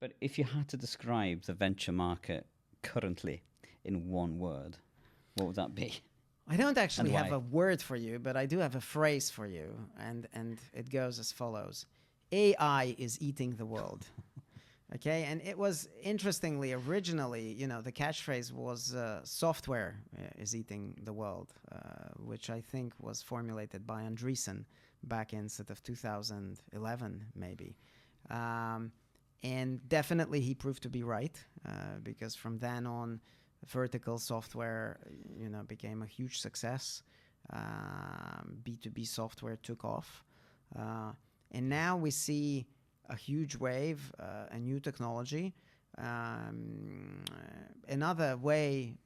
But if you had to describe the venture market currently in one word, what would that be? I don't actually And have a why? word for you, but I do have a phrase for you, and it goes as follows: AI is eating the world. Okay, and it was interestingly originally, the catchphrase was "software is eating the world," which I think was formulated by Andreessen back in sort of 2011, maybe. Um, and definitely he proved to be right, because from then on, vertical software, became a huge success. B2B software took off, and now we see a huge wave, a new technology. Another way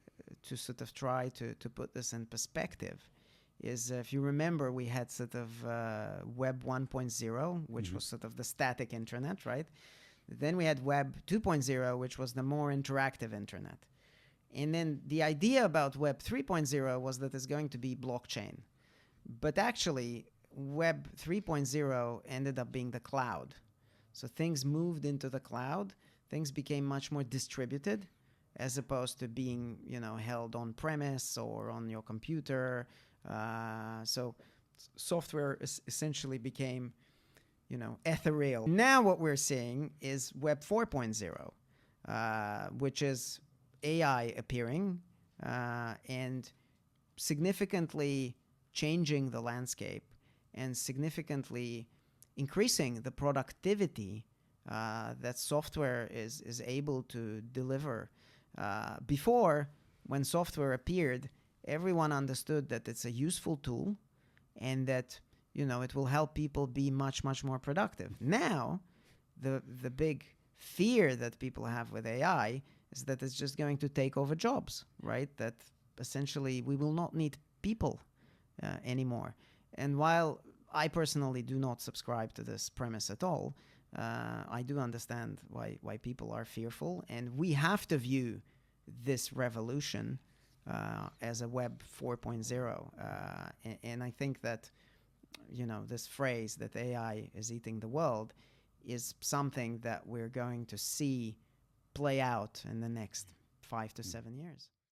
to sort of try to put this in perspective is, if you remember, we had sort of Web 1.0, which was sort of the static internet, right? Then we had Web 2.0, which was the more interactive internet. And then the idea about Web 3.0 was that it's going to be blockchain. But actually, Web 3.0 ended up being the cloud. So things moved into the cloud. Things became much more distributed, as opposed to being, held on premise or on your computer. So software essentially became, ethereal. Now what we're seeing is Web 4.0, which is AI appearing and significantly changing the landscape and significantly increasing the productivity that software is able to deliver. Before, when software appeared, everyone understood that it's a useful tool and that it will help people be much, much more productive. Now, the big fear that people have with AI is that it's just going to take over jobs, right? That essentially we will not need people anymore. And while I personally do not subscribe to this premise at all, I do understand why people are fearful, and we have to view this revolution as a Web 4.0. And I think that this phrase that AI is eating the world is something that we're going to see play out in the next 5 to 7 years.